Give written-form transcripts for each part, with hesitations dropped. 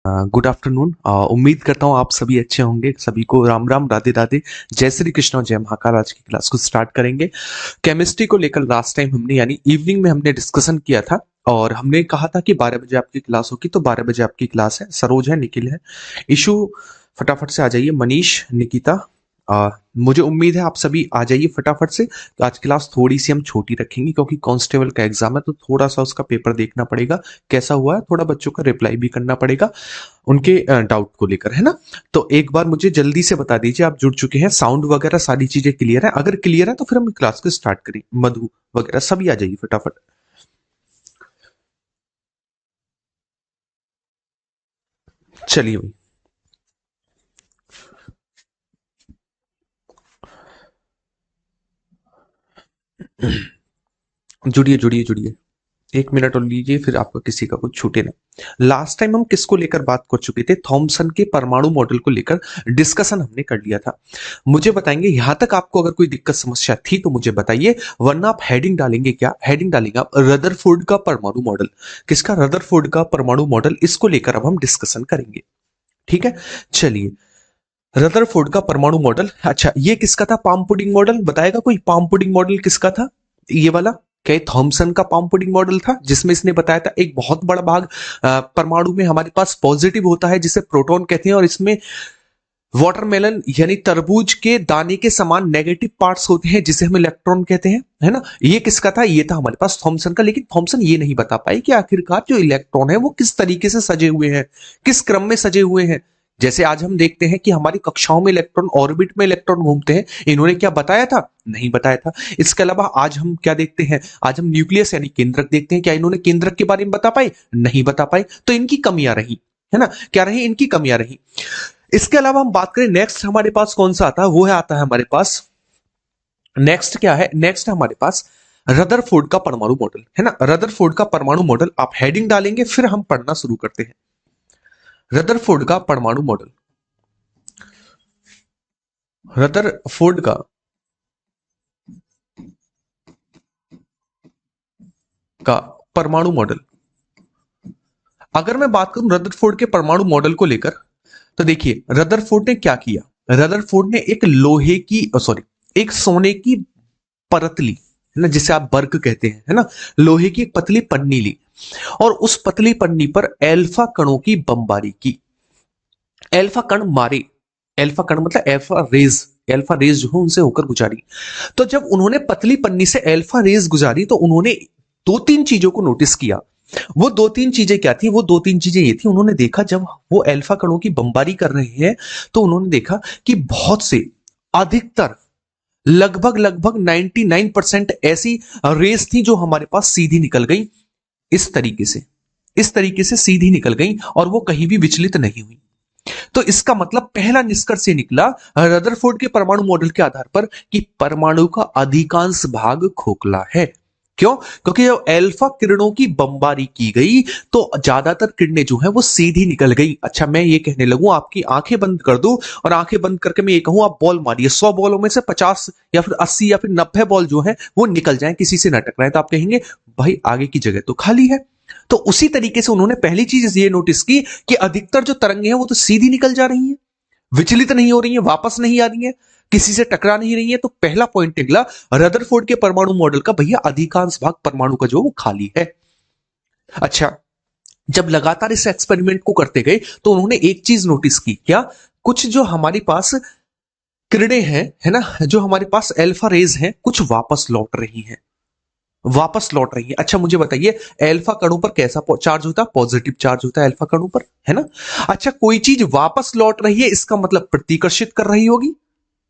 Good afternoon. उम्मीद करता हूँ आप सभी अच्छे होंगे। सभी को राम राम, राधे राधे, जय श्री कृष्ण और जय महाकाल। आज की क्लास को स्टार्ट करेंगे। केमिस्ट्री को लेकर लास्ट टाइम हमने यानी इवनिंग में हमने डिस्कशन किया था और हमने कहा था कि 12 बजे आपकी क्लास होगी, तो 12 बजे आपकी क्लास है। सरोज है, निखिल है, इशू फटाफट से आ जाइए, मनीष, निकिता। मुझे उम्मीद है आप सभी आ जाइए फटाफट से। तो आज क्लास थोड़ी सी हम छोटी रखेंगे क्योंकि कांस्टेबल का एग्जाम है, तो थोड़ा सा उसका पेपर देखना पड़ेगा कैसा हुआ है, थोड़ा बच्चों का रिप्लाई भी करना पड़ेगा उनके डाउट को लेकर, है ना। तो एक बार मुझे जल्दी से बता दीजिए आप जुड़ चुके हैं, साउंड वगैरह सारी चीजें क्लियर है। अगर क्लियर है तो फिर हम क्लास को स्टार्ट करें। मधु वगैरह सभी आ जाइए फटाफट। चलिए भाई, जुड़िए जुड़िए जुड़िए। 1 मिनट और लीजिए, फिर आपका किसी का कुछ छूटे ना। लास्ट टाइम हम किसको लेकर बात कर चुके थे? थॉमसन के परमाणु मॉडल को लेकर डिस्कशन हमने कर लिया था। मुझे बताएंगे यहां तक आपको अगर कोई दिक्कत समस्या थी तो मुझे बताइए, वरना आप हेडिंग डालेंगे। क्या हेडिंग डालेंगे आप? रदरफोर्ड का परमाणु मॉडल। किसका? रदरफोर्ड का परमाणु मॉडल। इसको लेकर अब हम डिस्कशन करेंगे, ठीक है। चलिए, रदरफोर्ड का परमाणु मॉडल। अच्छा, ये किसका था? Palm pudding model. बताएगा कोई? पाम पुडिंग मॉडल किसका था? ये वाला क्या थॉमसन का पाम पुडिंग मॉडल था, जिसमें इसने बताया था एक बहुत बड़ा भाग परमाणु में हमारे पास पॉजिटिव होता है जिसे प्रोटॉन कहते हैं, और इसमें वाटरमेलन यानी तरबूज के दाने के समान नेगेटिव पार्ट्स होते हैं जिसे हम इलेक्ट्रॉन कहते हैं, है ना। ये किसका था? ये था हमारे पास थॉमसन का। लेकिन थॉमसन ये नहीं बता पाई कि आखिरकार जो इलेक्ट्रॉन है वो किस तरीके से सजे हुए हैं, किस क्रम में सजे हुए हैं। जैसे आज हम देखते हैं कि हमारी कक्षाओं में इलेक्ट्रॉन ऑर्बिट में इलेक्ट्रॉन घूमते हैं, इन्होंने क्या बताया था? नहीं बताया था। इसके अलावा आज हम क्या देखते हैं? आज हम न्यूक्लियस यानी केंद्रक देखते हैं। क्या इन्होंने केंद्रक के बारे में बता पाए? नहीं बता पाए। तो इनकी कमियां रही, है ना। क्या रही? इनकी कमियां रही। इसके अलावा हम बात करें नेक्स्ट हमारे पास कौन सा आता है, वो है आता है हमारे पास नेक्स्ट। क्या है नेक्स्ट? हमारे पास रदरफोर्ड का परमाणु मॉडल, है ना। रदरफोर्ड का परमाणु मॉडल आप हेडिंग डालेंगे, फिर हम पढ़ना शुरू करते हैं। रदरफोर्ड का परमाणु मॉडल। रदरफोर्ड का परमाणु मॉडल। अगर मैं बात करूं रदरफोर्ड के परमाणु मॉडल को लेकर, तो देखिए रदरफोर्ड ने क्या किया। रदरफोर्ड ने एक लोहे की सॉरी एक सोने की परत ली, है ना, जिसे आप बर्क कहते हैं, है ना। लोहे की एक पतली पन्नी ली और उस पतली पन्नी पर एल्फा कणों की बमबारी की। एल्फा कण मारे। एल्फा कण मतलब एल्फा रेज। एल्फा रेज जो है उनसे होकर गुजारी। तो जब उन्होंने पतली पन्नी से एल्फा रेज गुजारी तो उन्होंने दो तीन चीजों को नोटिस किया। वो दो तीन चीजें क्या थी? वो दो तीन चीजें ये थी, उन्होंने देखा जब वो एल्फा कणों की बमबारी कर रहे हैं तो उन्होंने देखा कि बहुत से, अधिकतर, लगभग लगभग 99% ऐसी रेस थी जो हमारे पास सीधी निकल गई। इस तरीके से, इस तरीके से सीधी निकल गई और वो कहीं भी विचलित नहीं हुई। तो इसका मतलब पहला निष्कर्ष ये निकला रदरफोर्ड के परमाणु मॉडल के आधार पर कि परमाणु का अधिकांश भाग खोखला है। क्यों? क्योंकि जब अल्फा किरणों की बमबारी की गई तो ज्यादातर किरणें जो है वो सीधी निकल गई। अच्छा, मैं ये कहने लगूं आपकी आंखें बंद कर दो और आंखें बंद करके मैं ये कहूं आप बॉल मारिए, 100 बॉलों में से 50 या फिर 80 या फिर 90 बॉल जो है वो निकल जाए, किसी से न टकराए, तो आप कहेंगे भाई आगे की जगह तो खाली है। तो उसी तरीके से उन्होंने पहली चीज ये नोटिस की कि अधिकतर जो तरंगे हैं वो तो सीधी निकल जा रही हैं, विचलित नहीं हो रही हैं, वापस नहीं आ रही हैं, किसी से टकरा नहीं रही है। तो पहला पॉइंट निकला रदरफोर्ड के परमाणु मॉडल का, भैया अधिकांश भाग परमाणु का जो वो खाली है। अच्छा, जब लगातार इस एक्सपेरिमेंट को करते गए तो उन्होंने एक चीज नोटिस की। क्या? कुछ जो हमारे पास किरणें हैं, है ना, जो हमारे पास अल्फा रेज हैं, कुछ वापस लौट रही हैं, वापस लौट रही है। अच्छा मुझे बताइए, अल्फा कणों पर कैसा चार्ज होता है? पॉजिटिव चार्ज होता है अल्फा कणों पर, है ना। अच्छा, कोई चीज वापस लौट रही है, इसका मतलब प्रतिकर्षित कर रही होगी,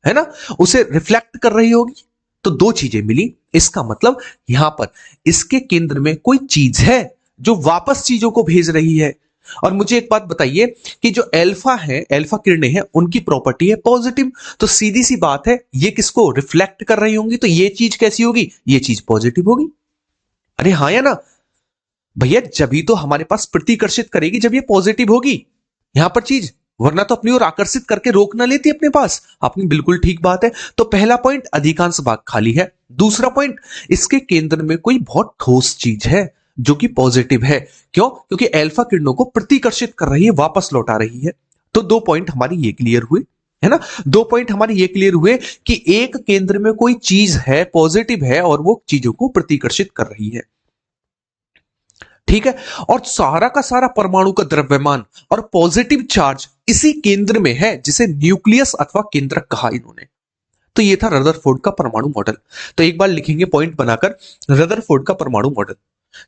है ना, उसे रिफ्लेक्ट कर रही होगी। तो दो चीजें मिली। इसका मतलब यहां पर इसके केंद्र में कोई चीज है जो वापस चीजों को भेज रही है। और मुझे एक बात बताइए कि जो अल्फा है, अल्फा किरणें हैं, उनकी प्रॉपर्टी है पॉजिटिव। तो सीधी सी बात है, ये किसको रिफ्लेक्ट कर रही होंगी, तो ये चीज कैसी होगी? ये चीज पॉजिटिव होगी। अरे हाँ या ना भैया? जब तो हमारे पास प्रतिकर्षित करेगी जब ये पॉजिटिव होगी यहां पर चीज, वरना तो अपनी ओर आकर्षित करके रोक ना लेती अपने पास। आपने बिल्कुल ठीक बात है। तो पहला पॉइंट, अधिकांश भाग खाली है। दूसरा पॉइंट, इसके केंद्र में कोई बहुत ठोस चीज है। जो कि पॉजिटिव है। क्यों? क्योंकि अल्फा किरणों को प्रतिकर्षित कर रही है, वापस लौटा रही है। तो 2 पॉइंट हमारे ये क्लियर हुए, है ना। 2 पॉइंट हमारे ये क्लियर हुए कि एक केंद्र में कोई चीज है, पॉजिटिव है, और वो चीजों को प्रतिकर्षित कर रही है। ठीक है। और सारा का सारा परमाणु का द्रव्यमान और पॉजिटिव चार्ज इसी केंद्र में है, जिसे न्यूक्लियस अथवा केंद्रक कहा इन्होंने। तो ये था रदरफोर्ड का परमाणु मॉडल। तो एक बार लिखेंगे पॉइंट बनाकर, रदरफोर्ड का परमाणु मॉडल।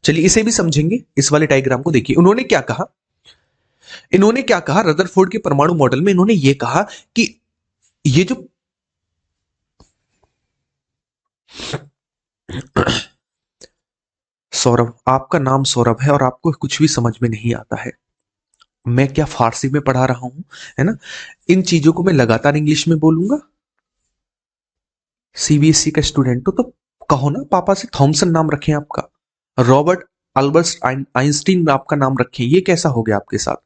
चलिए इसे भी समझेंगे। इस वाले डायग्राम को देखिए, उन्होंने क्या कहा, इन्होंने क्या कहा रदरफोर्ड के परमाणु मॉडल में। इन्होंने ये कहा कि ये जो सौरभ, आपका नाम सौरभ है और आपको कुछ भी समझ में नहीं आता है। मैं क्या फारसी में पढ़ा रहा हूं, है ना। इन चीजों को मैं लगातार इंग्लिश में बोलूंगा। सीबीएसई का स्टूडेंट हो तो कहो ना पापा से थॉमसन नाम रखें आपका, रॉबर्ट अल्बर्ट आइंस्टीन आपका नाम रखें। ये कैसा हो गया आपके साथ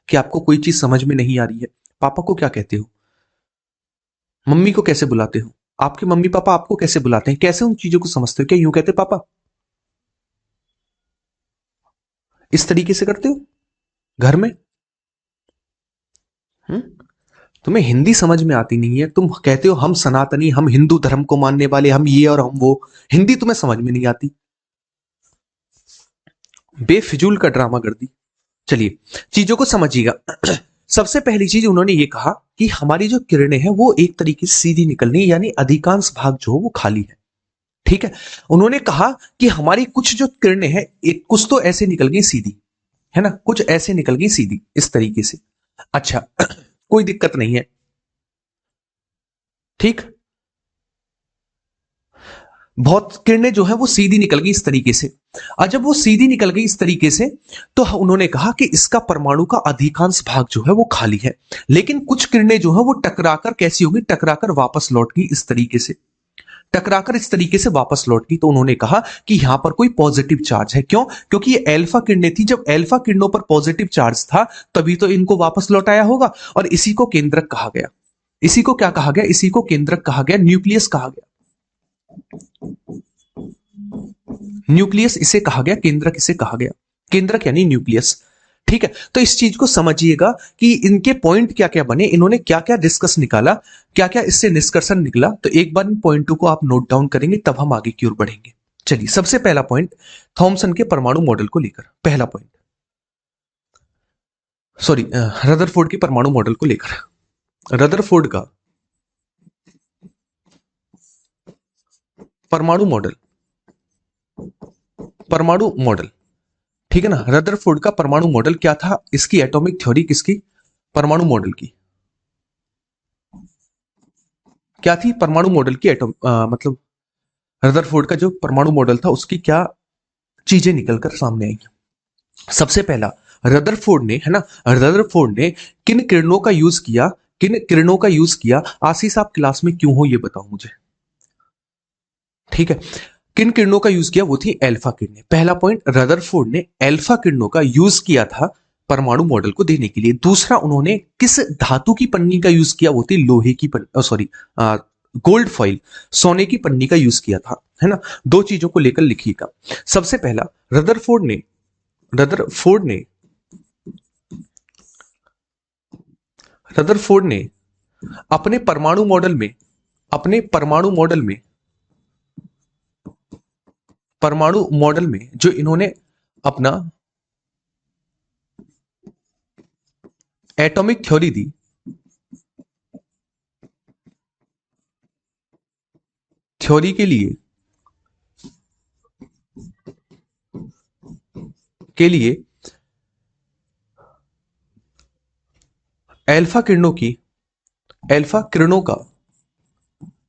कि आपको कोई चीज समझ में नहीं आ रही है? पापा को क्या कहते हो? मम्मी को कैसे बुलाते हो? आपके मम्मी पापा आपको कैसे बुलाते हैं? कैसे उन चीजों को समझते हो? क्या यूं कहते पापा? इस तरीके से करते हो घर में? हम्म? तुम्हें हिंदी समझ में आती नहीं है, तुम कहते हो हम सनातनी, हम हिंदू धर्म को मानने वाले, हम ये और हम वो। हिंदी तुम्हें समझ में नहीं आती, बेफिजूल का ड्रामा कर दी। चलिए चीजों को समझिएगा। सबसे पहली चीज उन्होंने ये कहा कि हमारी जो किरणें हैं वो एक तरीके से सीधी निकलनी, यानी अधिकांश भाग जो हो वो खाली है। ठीक है। उन्होंने कहा कि हमारी कुछ जो किरणें हैं, कुछ तो ऐसे निकल गई सीधी, है ना, कुछ ऐसे निकल गई सीधी इस तरीके से। अच्छा, कोई दिक्कत नहीं है। ठीक। बहुत किरणें जो है वो सीधी निकल गई इस तरीके से। और जब वो सीधी निकल गई इस तरीके से, तो उन्होंने कहा कि इसका परमाणु का अधिकांश भाग जो है वो खाली है। लेकिन कुछ किरणें जो है वो टकराकर कैसी होगी, टकराकर वापस लौट गई इस तरीके से, टकराकर इस तरीके से वापस लौट गई। तो उन्होंने कहा कि यहां पर कोई पॉजिटिव चार्ज है। क्यों? क्योंकि ये अल्फा किरणें थी, जब अल्फा किरणों पर पॉजिटिव चार्ज था तभी तो इनको वापस लौटाया होगा। और इसी को केंद्रक कहा गया। इसी को क्या कहा गया? इसी को केंद्रक कहा गया, न्यूक्लियस कहा गया। न्यूक्लियस इसे कहा गया, केंद्रक इसे कहा गया। केंद्रक यानी न्यूक्लियस। ठीक है। तो इस चीज को समझिएगा कि इनके पॉइंट क्या क्या बने, इन्होंने क्या क्या डिस्कस निकाला, क्या क्या इससे निष्कर्षण निकला। तो एक बार इन पॉइंटों को आप नोट डाउन करेंगे तब हम आगे की ओर बढ़ेंगे। चलिए सबसे पहला पॉइंट थॉमसन के परमाणु मॉडल को लेकर, पहला पॉइंट, सॉरी, रदरफोर्ड के परमाणु मॉडल को लेकर। रदरफोर्ड का परमाणु मॉडल, परमाणु मॉडल, ठीक है ना। रदरफोर्ड का परमाणु मॉडल क्या था? इसकी एटॉमिक थ्योरी किसकी? परमाणु मॉडल की क्या थी? परमाणु मॉडल की मतलब रदरफोर्ड का जो परमाणु मॉडल था उसकी क्या चीजें निकलकर सामने आई? सबसे पहला, रदरफोर्ड ने, है ना, रदरफोर्ड ने किन किरणों का यूज किया, किन किरणों का यूज किया? आशीष आप क्लास में क्यों हो ये बताओ मुझे। ठीक है। किन किरणों का यूज किया? वो थी अल्फा किरणें। पहला पॉइंट, रदरफोर्ड ने अल्फा किरणों का यूज किया था परमाणु मॉडल को देने के लिए। दूसरा, उन्होंने किस धातु की पन्नी का यूज किया? वो थी लोहे की पन्नी, सॉरी, गोल्ड फॉइल, सोने की पन्नी का यूज किया था, है ना। दो चीजों को लेकर लिखिएगा। सबसे पहला, रदरफोर्ड ने रदरफोर्ड ने रदरफोर्ड ने अपने परमाणु मॉडल में, अपने परमाणु मॉडल में जो इन्होंने अपना एटॉमिक थ्योरी दी, थ्योरी के लिए अल्फा किरणों की, अल्फा किरणों का,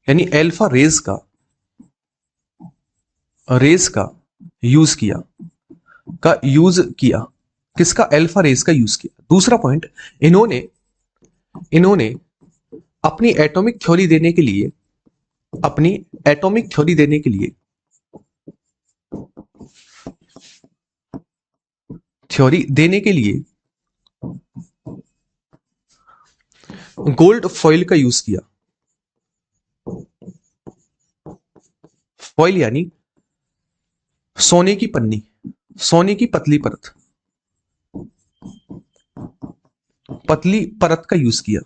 यानी अल्फा रेस का यूज किया, किसका? अल्फा रेस का यूज किया। दूसरा पॉइंट, इन्होंने इन्होंने अपनी एटॉमिक थ्योरी देने के लिए, अपनी एटॉमिक थ्योरी देने के लिए, थ्योरी देने के लिए गोल्ड फॉइल का यूज किया। फॉइल यानी सोने की पन्नी, सोने की पतली परत का यूज किया।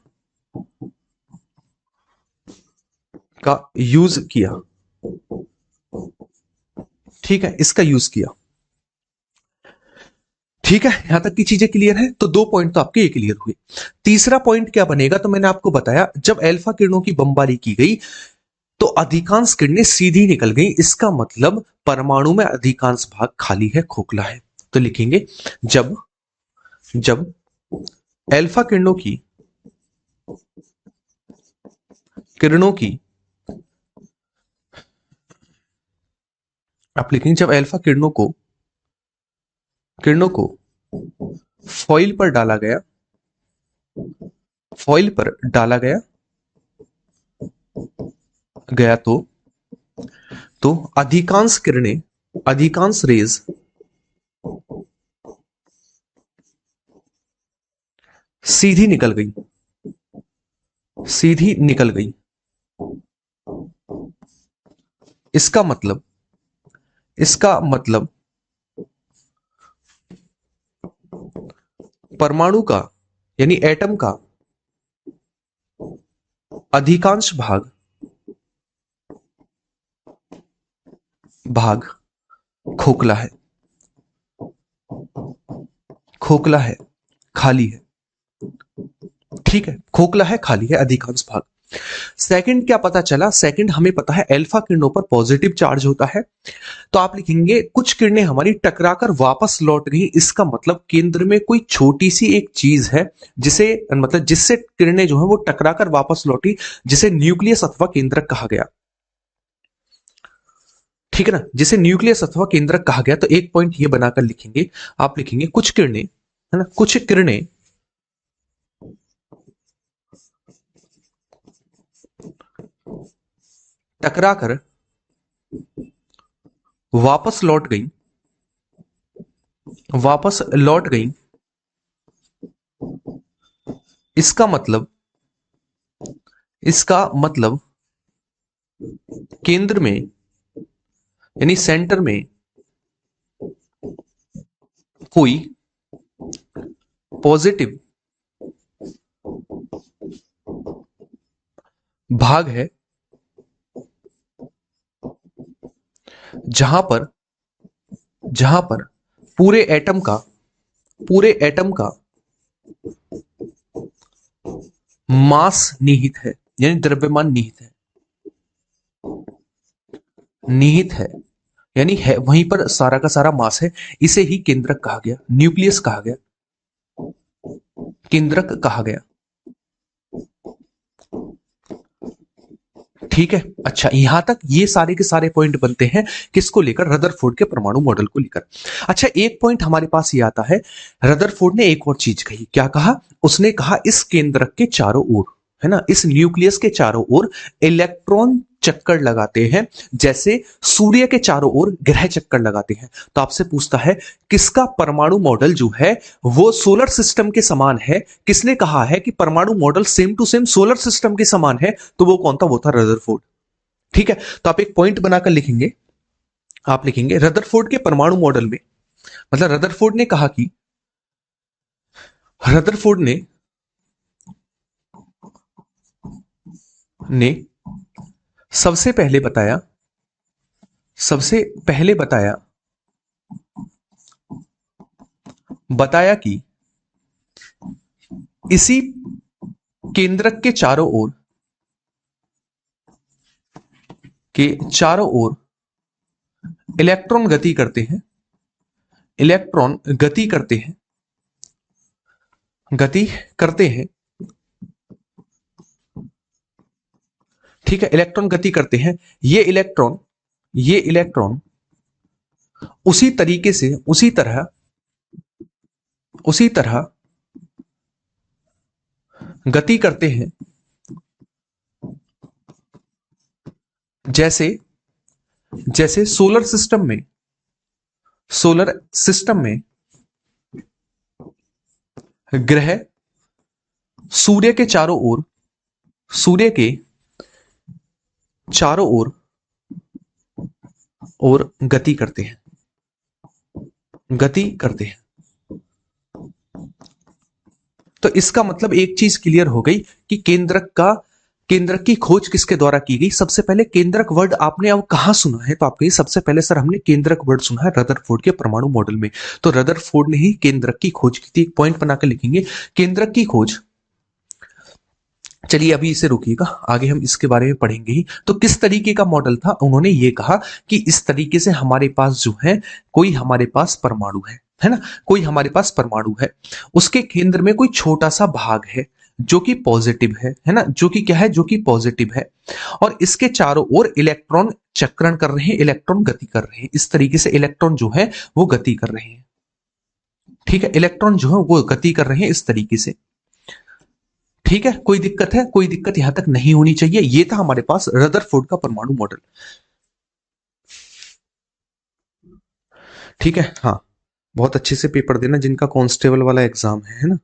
ठीक है, इसका यूज किया। ठीक है, यहां तक की चीजें क्लियर है। तो 2 पॉइंट तो आपके ये क्लियर हुए। तीसरा पॉइंट क्या बनेगा, तो मैंने आपको बताया जब अल्फा किरणों की बमबारी की गई तो अधिकांश किरणें सीधी निकल गई, इसका मतलब परमाणु में अधिकांश भाग खाली है, खोखला है। तो लिखेंगे जब जब अल्फा किरणों की आप लिखेंगे जब अल्फा किरणों को फॉइल पर डाला गया फॉइल पर डाला गया गया तो अधिकांश रेज सीधी निकल गई। इसका मतलब परमाणु का यानी एटम का अधिकांश भाग खोखला है, खाली है। ठीक है, खोखला है, खाली है, अधिकांश भाग। सेकंड क्या पता चला, सेकंड हमें पता है अल्फा किरणों पर पॉजिटिव चार्ज होता है। तो आप लिखेंगे कुछ किरणें हमारी टकराकर वापस लौट गई, इसका मतलब केंद्र में कोई छोटी सी एक चीज है जिससे किरणें जो है वो टकराकर वापस लौटी, जिसे न्यूक्लियस अथवा केंद्रक कहा गया। ठीक है ना, जिसे न्यूक्लियस अथवा केंद्रक कहा गया। तो एक पॉइंट ये बनाकर लिखेंगे, आप लिखेंगे कुछ किरणें, है ना, कुछ किरणें टकराकर वापस लौट गई। इसका मतलब केंद्र में यानी सेंटर में कोई पॉजिटिव भाग है, जहां पर पूरे एटम का मास निहित है, यानी द्रव्यमान निहित है, यानी है वहीं पर सारा का सारा मास है। इसे ही केंद्रक कहा गया, न्यूक्लियस कहा गया, केंद्रक कहा गया। ठीक है, अच्छा, यहां तक ये सारे के सारे पॉइंट बनते हैं किसको लेकर, रदरफोर्ड के परमाणु मॉडल को लेकर। अच्छा, एक पॉइंट हमारे पास ये आता है, रदरफोर्ड ने एक और चीज कही। क्या कहा, उसने कहा इस केंद्रक के चारों ओर, है ना, इस न्यूक्लियस के चारों ओर इलेक्ट्रॉन चक्कर लगाते हैं, जैसे सूर्य के चारों ओर ग्रह चक्कर लगाते हैं। तो आपसे पूछता है किसका परमाणु मॉडल जो है वो सोलर सिस्टम के समान है, किसने कहा है कि परमाणु model same to same solar system के समान है, तो वो कौन था, वो था रदरफोर्ड। ठीक है, तो आप एक पॉइंट बनाकर लिखेंगे, आप लिखेंगे रदरफोर्ड के परमाणु मॉडल में, मतलब रदरफोर्ड ने कहा कि रदरफोर्ड ने सबसे पहले बताया कि इसी केंद्रक के चारों ओर इलेक्ट्रॉन गति करते हैं, गति करते हैं। ठीक है, इलेक्ट्रॉन गति करते हैं। ये इलेक्ट्रॉन उसी तरीके से उसी तरह गति करते हैं जैसे जैसे सोलर सिस्टम में ग्रह सूर्य के चारों ओर गति करते हैं। गति करते हैं। तो इसका मतलब एक चीज क्लियर हो गई कि केंद्रक की खोज किसके द्वारा की गई। सबसे पहले केंद्रक वर्ड आपने अब कहां सुना है, तो आप कहिए सबसे पहले सर हमने केंद्रक वर्ड सुना है रदरफोर्ड के परमाणु मॉडल में। तो रदरफोर्ड ने ही केंद्रक की खोज की थी। एक पॉइंट बनाकर लिखेंगे केंद्रक की खोज। चलिए अभी इसे रोकिएगा, आगे हम इसके बारे में पढ़ेंगे ही। तो किस तरीके का मॉडल था, उन्होंने ये कहा कि इस तरीके से हमारे पास जो है कोई हमारे पास परमाणु है ना, कोई हमारे पास परमाणु है, उसके केंद्र में कोई छोटा सा भाग है जो कि पॉजिटिव है ना, जो कि क्या है, जो कि पॉजिटिव है, और इसके चारों ओर इलेक्ट्रॉन चक्रण कर रहे हैं, इलेक्ट्रॉन गति कर रहे हैं। इस तरीके से इलेक्ट्रॉन जो है वो गति कर रहे हैं। ठीक है, इलेक्ट्रॉन जो है वो गति कर रहे हैं इस तरीके से। ठीक है, कोई दिक्कत है, कोई दिक्कत यहां तक नहीं होनी चाहिए। ये था हमारे पास रदरफोर्ड का परमाणु मॉडल। ठीक है, हाँ, बहुत अच्छे से पेपर देना जिनका कांस्टेबल वाला एग्जाम है ना।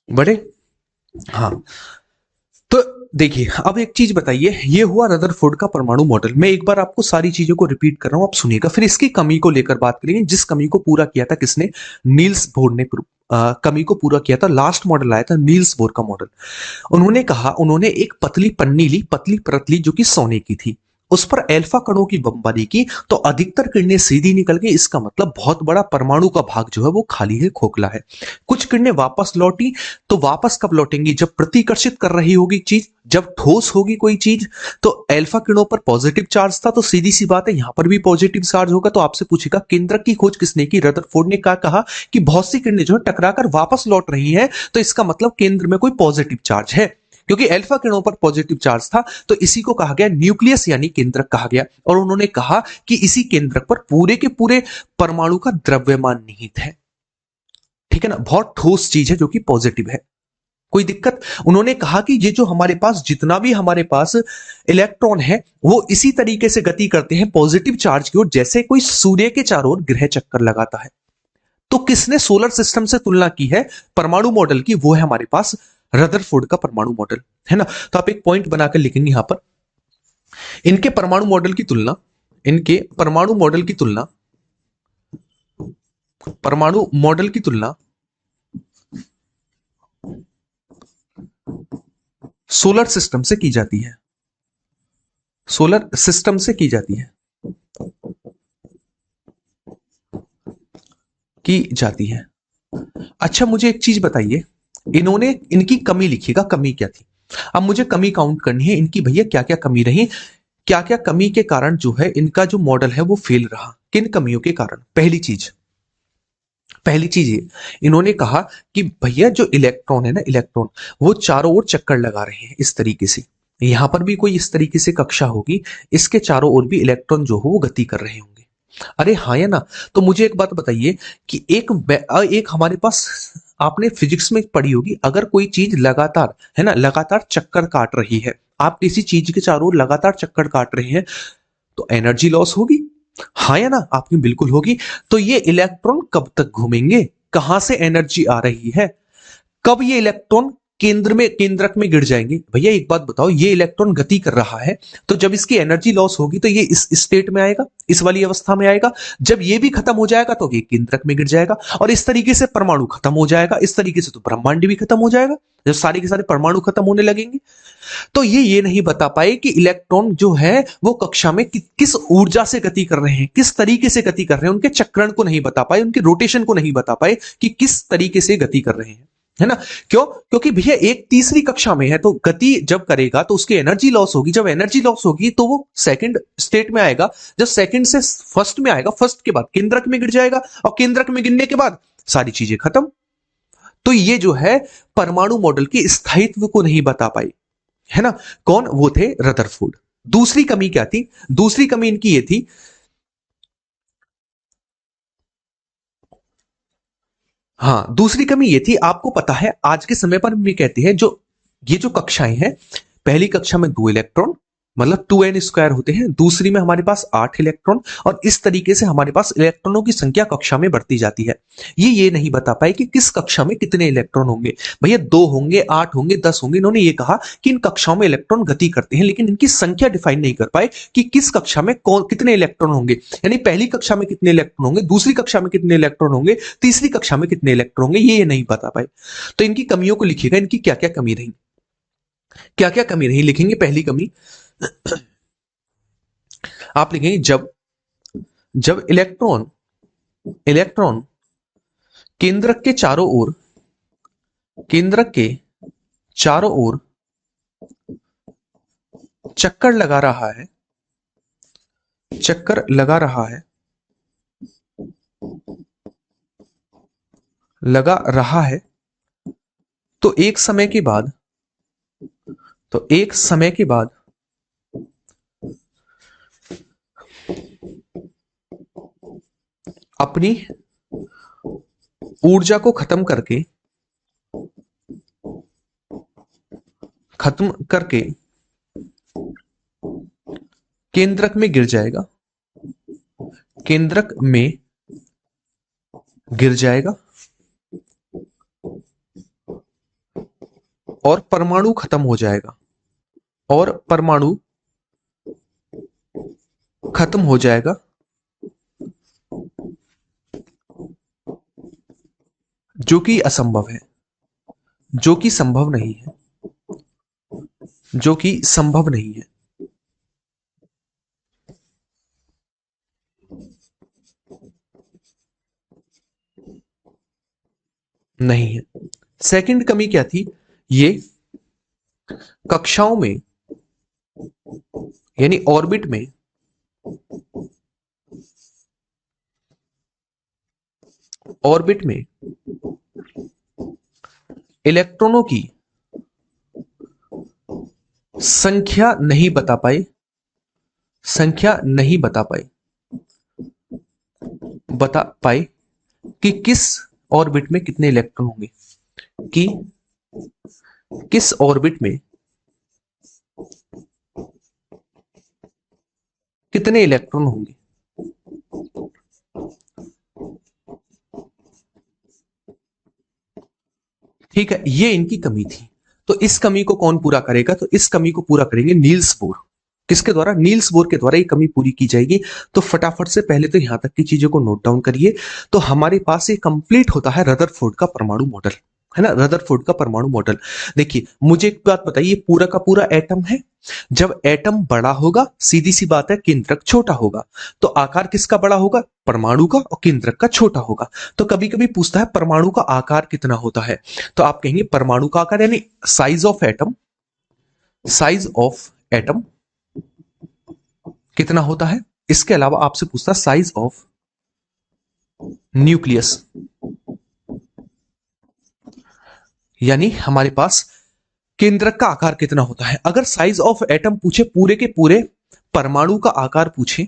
बड़े, हाँ। तो देखिए अब एक चीज बताइए, ये हुआ रदरफोर्ड का परमाणु मॉडल। मैं एक बार आपको सारी चीजों को रिपीट कर रहा हूं, आप सुनिएगा, फिर इसकी कमी को लेकर बात करेंगे, जिस कमी को पूरा किया था किसने, नील्स बोर ने कमी को पूरा किया था। लास्ट मॉडल आया था नील्स बोर का मॉडल। उन्होंने कहा, उन्होंने एक पतली पन्नी ली, पतली परत ली जो कि सोने की थी, उस पर अल्फा कणों की बमबारी की, तो अधिकतर किरणें सीधी निकल गई। इसका मतलब बहुत बड़ा परमाणु का भाग जो है वो खाली है, खोखला है। कुछ किरणें वापस लौटी, तो वापस कब लौटेंगी, जब प्रतिकर्षित कर रही होगी चीज, जब ठोस होगी कोई चीज। तो अल्फा किरणों पर पॉजिटिव चार्ज था, तो सीधी सी बात है यहां पर भी पॉजिटिव चार्ज होगा। तो आपसे पूछेगा केंद्रक की खोज किसने की, रदरफोर्ड ने क्या कहा कि बहुत सी किरणें जो है टकराकर वापस लौट रही हैं, तो इसका मतलब केंद्र में कोई पॉजिटिव चार्ज है। क्योंकि अल्फा किरणों पर पॉजिटिव चार्ज था, तो इसी को कहा गया न्यूक्लियस यानी केंद्रक कहा गया। और उन्होंने कहा कि इसी केंद्रक पर पूरे के पूरे परमाणु का द्रव्यमान निहित है। ठीक है ना, बहुत ठोस चीज है जो कि पॉजिटिव है। कोई दिक्कत। उन्होंने कहा कि ये जो हमारे पास जितना भी हमारे पास इलेक्ट्रॉन है वो इसी तरीके से गति करते हैं पॉजिटिव चार्ज की ओर, जैसे कोई सूर्य के चारों ओर ग्रह चक्कर लगाता है। तो किसने सोलर सिस्टम से तुलना की है परमाणु मॉडल की, वो है हमारे पास रदरफोर्ड का परमाणु मॉडल, है ना। तो आप एक पॉइंट बनाकर लिखेंगे यहां पर, इनके परमाणु मॉडल की तुलना, इनके परमाणु मॉडल की तुलना, परमाणु मॉडल की तुलना सोलर सिस्टम से की जाती है, सोलर सिस्टम से की जाती है, की जाती है। अच्छा मुझे एक चीज बताइए, इन्होंने इनकी कमी लिखिएगा, कमी क्या थी। अब मुझे कमी काउंट करनी है इनकी, भैया क्या क्या कमी रही, क्या क्या कमी के कारण जो है इनका जो मॉडल है वो फेल रहा, किन कमियों के कारण। पहली चीज ये, इन्होंने कहा कि भैया जो इलेक्ट्रॉन है ना, इलेक्ट्रॉन वो चारों ओर चक्कर लगा रहे हैं इस तरीके से। यहां पर भी कोई इस तरीके से कक्षा होगी, इसके चारों ओर भी इलेक्ट्रॉन जो हो वो गति कर रहे होंगे। अरे हाँ या ना। तो मुझे एक बात बताइए कि एक हमारे पास, आपने फिजिक्स में पढ़ी होगी, अगर कोई चीज लगातार है ना, लगातार चक्कर काट रही है, आप किसी चीज के चारों ओर लगातार चक्कर काट रहे हैं, तो एनर्जी लॉस होगी। हाँ या ना, आपकी बिल्कुल होगी। तो ये इलेक्ट्रॉन कब तक घूमेंगे, कहां से एनर्जी आ रही है, कब ये इलेक्ट्रॉन केंद्रक में गिर जाएंगे। भैया एक बात बताओ, ये इलेक्ट्रॉन गति कर रहा है, तो जब इसकी एनर्जी लॉस होगी तो ये इस स्टेट में आएगा, इस वाली अवस्था में आएगा। जब ये भी खत्म हो जाएगा तो ये केंद्रक में गिर जाएगा, और इस तरीके से परमाणु खत्म हो जाएगा, इस तरीके से तो ब्रह्मांड भी खत्म हो जाएगा जब सारे के सारे परमाणु खत्म होने लगेंगे। तो ये नहीं बता पाए कि इलेक्ट्रॉन जो है वो कक्षा में किस ऊर्जा से गति कर रहे हैं, किस तरीके से गति कर रहे हैं, उनके चक्रण को नहीं बता पाए, उनके रोटेशन को नहीं बता पाए कि किस तरीके से गति कर रहे हैं, है ना। क्यों, क्योंकि भैया एक तीसरी कक्षा में है, तो गति जब करेगा तो उसकी एनर्जी लॉस होगी, जब एनर्जी लॉस होगी तो वो सेकंड स्टेट में आएगा, जब सेकंड से फर्स्ट में आएगा, फर्स्ट के बाद केंद्रक में गिर जाएगा, और केंद्रक में गिरने के बाद सारी चीजें खत्म। तो ये जो है परमाणु मॉडल के स्थायित्व को नहीं बता पाई, है ना। कौन, वो थे रदरफोर्ड। दूसरी कमी क्या थी, दूसरी कमी इनकी ये थी, हाँ दूसरी कमी ये थी, आपको पता है आज के समय पर भी कहते हैं जो ये जो कक्षाएं हैं, पहली कक्षा में 2 इलेक्ट्रॉन, मतलब 2n² होते हैं, दूसरी में हमारे पास 8 इलेक्ट्रॉन, और इस तरीके से हमारे पास इलेक्ट्रॉनों की संख्या कक्षा में बढ़ती जाती है। ये नहीं बता पाए कि किस कक्षा में कितने इलेक्ट्रॉन होंगे। भैया 2 होंगे, 8 होंगे, 10 होंगे। इन्होंने ये कहा कि इन कक्षाओं में इलेक्ट्रॉन गति करते हैं, लेकिन इनकी संख्या डिफाइन नहीं कर पाए कि किस कक्षा में कौन कितने इलेक्ट्रॉन होंगे। यानी पहली कक्षा में कितने इलेक्ट्रॉन होंगे, दूसरी कक्षा में कितने इलेक्ट्रॉन होंगे, तीसरी कक्षा में कितने इलेक्ट्रॉन होंगे, ये नहीं बता पाए। तो इनकी कमियों को लिखिएगा, इनकी क्या क्या कमी रही, क्या क्या कमी रही लिखेंगे। पहली कमी आप लिखेंगे, जब जब इलेक्ट्रॉन इलेक्ट्रॉन केंद्रक के चारों ओर केंद्रक के चारों ओर चक्कर लगा रहा है, चक्कर लगा रहा है, लगा रहा है, तो एक समय के बाद अपनी ऊर्जा को खत्म करके केंद्रक में गिर जाएगा, केंद्रक में गिर जाएगा, और परमाणु खत्म हो जाएगा, और परमाणु खत्म हो जाएगा, जो कि असंभव है, जो कि संभव नहीं है, जो कि संभव नहीं है। नहीं है। सेकंड कमी क्या थी, ये कक्षाओं में यानी ऑर्बिट में इलेक्ट्रॉनों की संख्या नहीं बता पाए, बता पाए कि किस ऑर्बिट में कितने इलेक्ट्रॉन होंगे, कि किस ऑर्बिट में कितने इलेक्ट्रॉन होंगे। ठीक है, ये इनकी कमी थी। तो इस कमी को कौन पूरा करेगा, तो इस कमी को पूरा करेंगे नील्स बोर। किसके द्वारा, नील्स बोर के द्वारा ये कमी पूरी की जाएगी। तो फटाफट से पहले तो यहां तक की चीजों को नोट डाउन करिए। तो हमारे पास ये कंप्लीट होता है रदरफोर्ड का परमाणु मॉडल, है ना, रदरफोर्ड का परमाणु मॉडल। देखिए मुझे एक बात बताइए, पूरा का पूरा एटम है, जब एटम बड़ा होगा सीधी सी बात है केंद्रक छोटा होगा, तो आकार किसका बड़ा होगा, परमाणु का, और केंद्रक का छोटा होगा। तो कभी कभी पूछता है परमाणु का आकार कितना होता है, तो आप कहेंगे परमाणु का आकार यानी साइज ऑफ एटम कितना होता है। इसके अलावा आपसे पूछता है साइज ऑफ न्यूक्लियस, यानी हमारे पास केंद्रक का आकार कितना होता है। अगर साइज ऑफ एटम पूछे, पूरे के पूरे परमाणु का आकार पूछे,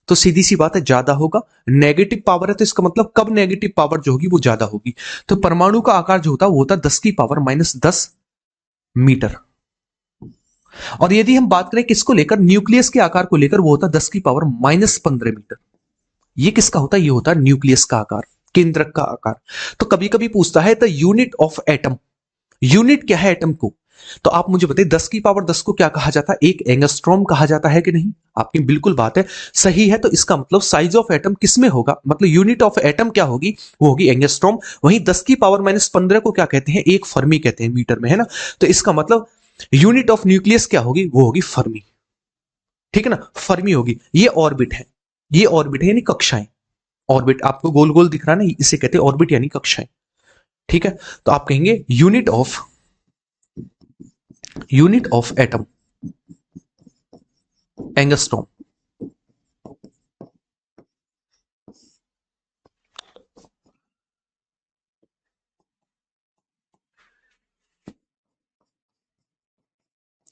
तो सीधी सी बात है ज्यादा होगा। नेगेटिव पावर है तो इसका मतलब कब नेगेटिव पावर जो होगी वो ज्यादा होगी। तो परमाणु का आकार जो होता है वो होता है 10⁻⁻10 मीटर। और यदि हम बात करें किसको लेकर, न्यूक्लियस के आकार को लेकर, वो होता है 10⁻15 मीटर। ये किसका होता है, ये होता है न्यूक्लियस का आकार, केंद्रक का आकार। तो कभी कभी पूछता है the unit of atom, unit क्या है एटम को, तो आप मुझे बताइए 10⁻10 को क्या कहा जाता है, एक एंगस्ट्रॉम कहा जाता है कि नहीं। आपकी बिल्कुल बात है, सही है। तो इसका मतलब साइज ऑफ एटम किसमें होगा, मतलब यूनिट ऑफ एटम क्या होगी, वो होगी एंगस्ट्रॉम। वहीं 10⁻15 को क्या कहते हैं, एक फर्मी कहते हैं मीटर में, है ना। तो इसका मतलब यूनिट ऑफ न्यूक्लियस क्या होगी, वो होगी फर्मी। ठीक है ना, फर्मी होगी। ये ऑर्बिट है, ये ऑर्बिट है यानी कक्षाएं। ऑर्बिट आपको गोल गोल दिख रहा है ना, इसे कहते हैं ऑर्बिट यानी कक्षाएं। ठीक है, तो आप कहेंगे unit of atom angstrom.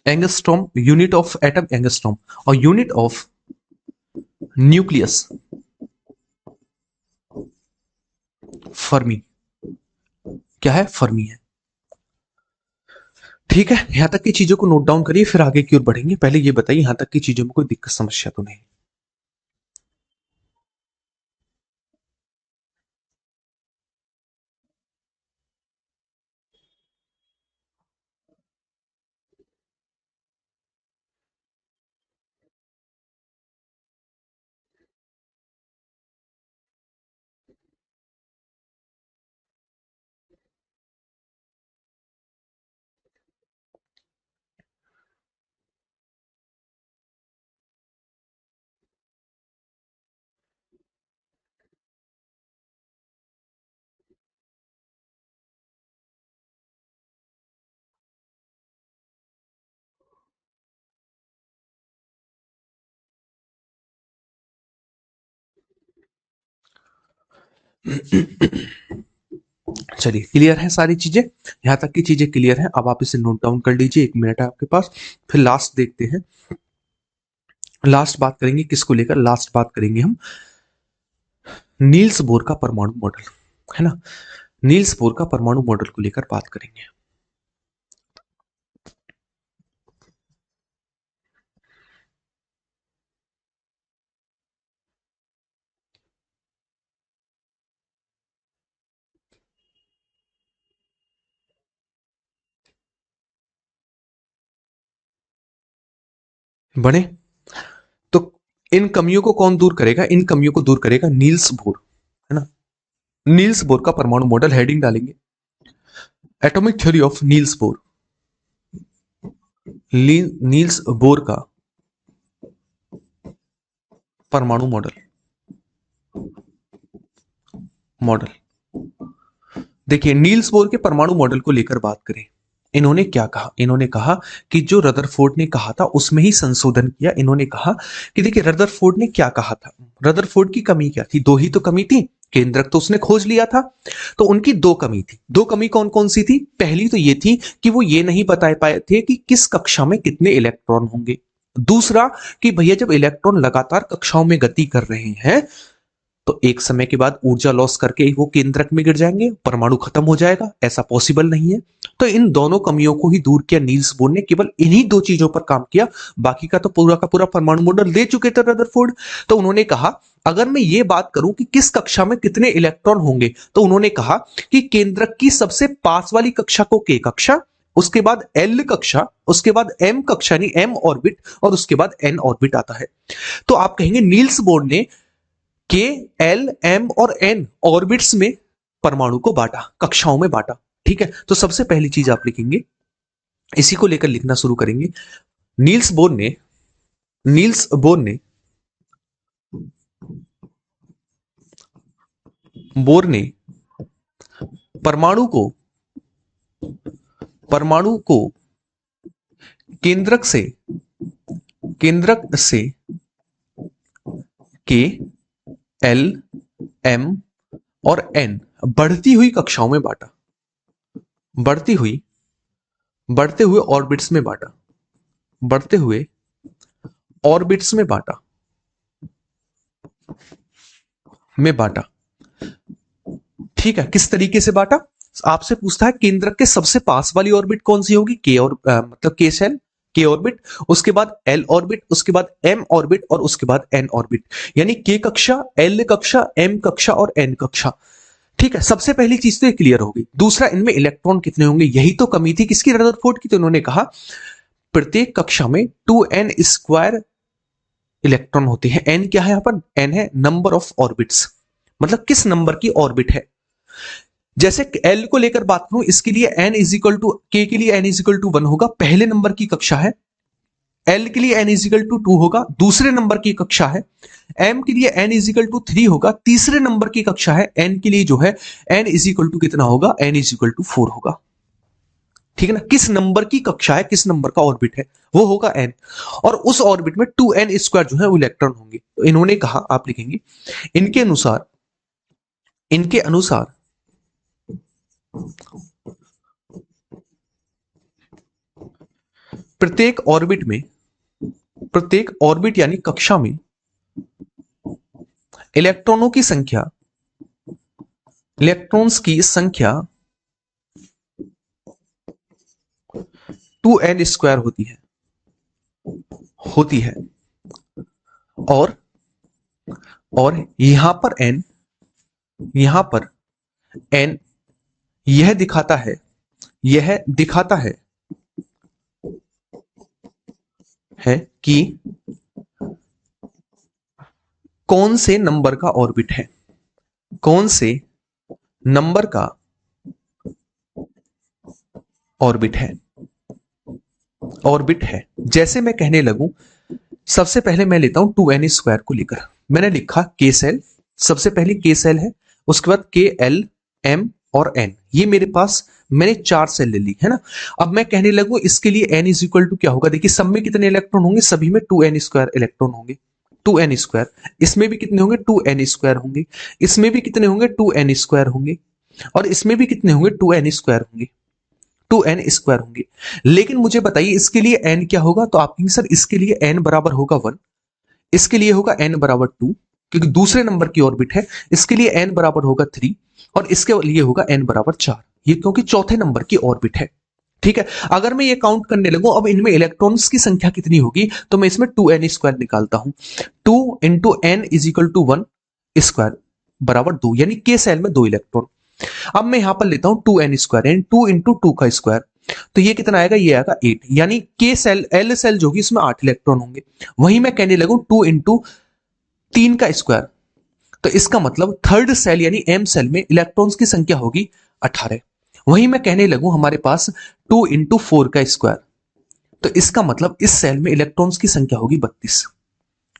Angstrom, unit of atom angstrom, और यूनिट ऑफ न्यूक्लियस फर्मी। क्या है, फर्मी है। ठीक है, यहां तक की चीजों को नोट डाउन करिए, फिर आगे की ओर बढ़ेंगे। पहले ये बताइए यहां तक की चीजों में कोई दिक्कत समस्या तो नहीं? चलिए, क्लियर है सारी चीजें? यहां तक की चीजें क्लियर है। अब आप इसे नोट डाउन कर लीजिए, 1 मिनट है आपके पास। फिर लास्ट देखते हैं, लास्ट बात करेंगे किसको लेकर? लास्ट बात करेंगे हम नील्स बोर का परमाणु मॉडल, है ना? नील्स बोर का परमाणु मॉडल को लेकर बात करेंगे। बने तो इन कमियों को कौन दूर करेगा? इन कमियों को दूर करेगा नील्स बोर, है ना? नील्स बोर का परमाणु मॉडल, हेडिंग डालेंगे atomic theory of Niels Bohr. Niels Bohr का परमाणु मॉडल, मॉडल। देखिए, नील्स बोर के परमाणु मॉडल को लेकर बात करें, इन्होंने क्या कहा? इन्होंने कहा कि जो रदरफोर्ड ने कहा था उसमें ही संशोधन किया। इन्होंने कहा कि देखिए, रदरफोर्ड ने क्या कहा था, रदरफोर्ड की कमी क्या थी? दो ही तो कमी थी। केंद्रक तो उसने खोज लिया था, तो उनकी दो कमी थी। दो कमी कौन कौन सी थी? पहली तो ये थी कि वो ये नहीं बता पाए थे कि किस कक्षा में कितने इलेक्ट्रॉन होंगे। दूसरा कि भैया, जब इलेक्ट्रॉन लगातार कक्षाओं में गति कर रहे हैं तो एक समय के बाद ऊर्जा लॉस करके वो केंद्रक में गिर जाएंगे, परमाणु खत्म हो जाएगा, ऐसा पॉसिबल नहीं है। तो इन दोनों कमियों को ही दूर किया नील्स बोर ने, केवल इन्हीं दो चीजों पर काम किया। बाकी का तो पूरा का पूरा परमाणु मॉडल दे चुके थे रदरफोर्ड। तो उन्होंने कहा, अगर मैं ये बात करूं कि किस कक्षा में कितने इलेक्ट्रॉन होंगे, तो उन्होंने कहा कि केंद्रक की सबसे पास वाली कक्षा को के कक्षा, उसके बाद एल कक्षा, उसके बाद एम कक्षा यानी एम ऑर्बिट, और उसके बाद एन ऑर्बिट आता है। तो आप कहेंगे नील्स बोर ने के, एल, एम और एन ऑर्बिट्स में परमाणु को बांटा, कक्षाओं में बांटा। ठीक है, तो सबसे पहली चीज आप लिखेंगे, इसी को लेकर लिखना शुरू करेंगे। नील्स बोर ने, नील्स बोर ने, बोर ने परमाणु को, परमाणु को केंद्रक से, केंद्रक से के, एल, एम और एन बढ़ती हुई कक्षाओं में बांटा, बढ़ती हुई, बढ़ते हुए ऑर्बिट्स में बांटा, बढ़ते हुए ऑर्बिट्स में बांटा, में बांटा। ठीक है, किस तरीके से बांटा? आपसे पूछता है केंद्रक के सबसे पास वाली ऑर्बिट कौन सी होगी? के, और मतलब के सेल, के ऑर्बिट, उसके बाद एल ऑर्बिट, उसके बाद एम ऑर्बिट और उसके बाद एन ऑर्बिट, यानी के कक्षा, एल कक्षा, एम कक्षा और एन कक्षा। ठीक है, सबसे पहली चीज तो ये क्लियर होगी। दूसरा, इनमें इलेक्ट्रॉन कितने होंगे? यही तो कमी थी किसकी? रदरफोर्ड की। तो उन्होंने कहा प्रत्येक कक्षा में 2n² इलेक्ट्रॉन होते हैं। एन क्या है यहां पर? एन है नंबर ऑफ ऑर्बिट्स, मतलब किस नंबर की ऑर्बिट है। जैसे एल को लेकर बात करूं, इसके लिए एन इज इक्वल टू, के के लिए एन इज इक्वल टू 1 होगा, पहले नंबर की कक्षा है। एल के लिए एन इज इक्वल टू 2 होगा, दूसरे नंबर की कक्षा है। एम के लिए एन इज इक्वल टू 3 होगा, तीसरे नंबर की कक्षा है। एन के लिए जो है एन इज इक्वल टू कितना होगा? एन इज इक्वल टू 4 होगा। ठीक है ना? किस नंबर की कक्षा है, किस नंबर का ऑर्बिट है, वो होगा एन। और उस ऑर्बिट में 2n² जो है वो इलेक्ट्रॉन होंगे। तो इन्होंने कहा, आप लिखेंगे इनके अनुसार, इनके अनुसार प्रत्येक ऑर्बिट में, प्रत्येक ऑर्बिट यानी कक्षा में इलेक्ट्रॉनों की संख्या, इलेक्ट्रॉन्स की संख्या 2n² होती है और यहां पर n यह दिखाता है कि कौन से नंबर का ऑर्बिट है, कौन से नंबर का ऑर्बिट है। जैसे मैं कहने लगूं, सबसे पहले मैं लेता हूं 2n² को लेकर, मैंने लिखा k सेल, सबसे पहले k सेल है, उसके बाद k, l, m और n, ये मेरे पास मैंने 4 सेल ले ली है ना। अब मैं कहने लगूं इसके लिए n इज इक्वल टू क्या होगा, देखिए सब में कितने इलेक्ट्रॉन होंगे, सभी में 2n² इलेक्ट्रॉन होंगे, 2n², इसमें भी कितने होंगे 2n² होंगे, इसमें भी कितने होंगे 2n² होंगे, और इसमें भी कितने होंगे 2n² होंगे, 2n² होंगे। लेकिन मुझे बताइए इसके लिए n क्या होगा, तो आप कहेंगे सर इसके लिए n बराबर होगा 1, इसके लिए होगा n बराबर 2 क्योंकि दूसरे नंबर की ऑर्बिट है, इसके लिए n बराबर होगा 3 और इसके लिए होगा n बराबर 4, ये क्योंकि चौथे नंबर की ऑर्बिट है। ठीक है, अगर मैं ये काउंट करने लगूं अब इनमें इलेक्ट्रॉन्स की संख्या कितनी होगी, तो मैं इसमें 2n² निकालता हूं, 2 into n is equal to 1² बराबर 2, यानी k सेल में 2 इलेक्ट्रॉन। अब मैं यहां पर लेता हूं 2n² यानी 2 इंटू 2 का स्क्वायर, तो ये कितना आएगा, ये आएगा 8, यानी k सेल, l सेल जो कि इसमें 8 इलेक्ट्रॉन होंगे। वहीं मैं कहने लगूं 2 इंटू 3 का स्क्वायर, तो इसका मतलब थर्ड सेल यानी m सेल में इलेक्ट्रॉन्स की संख्या होगी 18। वहीं मैं कहने लगूं हमारे पास 2 इंटू 4 का स्क्वायर, तो इसका मतलब इस सेल में इलेक्ट्रॉन्स की संख्या होगी 32,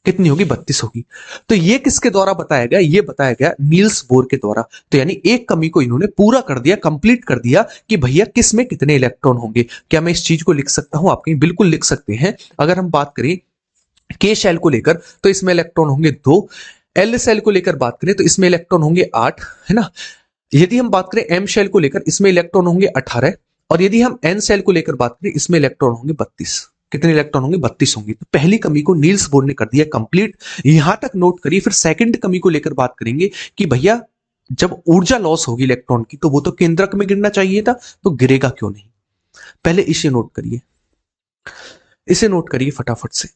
कितनी होगी 32 होगी। तो ये किसके द्वारा बताया गया, ये बताया गया नील्स बोर के द्वारा। तो यानी एक कमी को इन्होंने पूरा कर दिया, कंप्लीट कर दिया कि भैया किस में कितने इलेक्ट्रॉन होंगे। क्या मैं इस चीज को लिख सकता हूं, आप कहीं बिल्कुल लिख सकते हैं। अगर हम बात करें के सेल को लेकर तो इसमें इलेक्ट्रॉन होंगे 2, एल सेल को लेकर बात करें तो इसमें इलेक्ट्रॉन होंगे 8, है ना। यदि हम बात करें एम सेल को लेकर इसमें इलेक्ट्रॉन होंगे 18, और यदि हम एन सेल को लेकर बात करें इसमें इलेक्ट्रॉन होंगे 32, कितने इलेक्ट्रॉन होंगे 32 होंगे। तो पहली कमी को नील्स बोर ने कर दिया कंप्लीट, यहां तक नोट करिए। फिर सेकंड कमी को लेकर बात करेंगे कि भैया जब ऊर्जा लॉस होगी इलेक्ट्रॉन की तो वो तो केंद्रक में गिरना चाहिए था, तो गिरेगा क्यों नहीं। पहले इसे नोट करिए, इसे नोट करिए फटाफट से।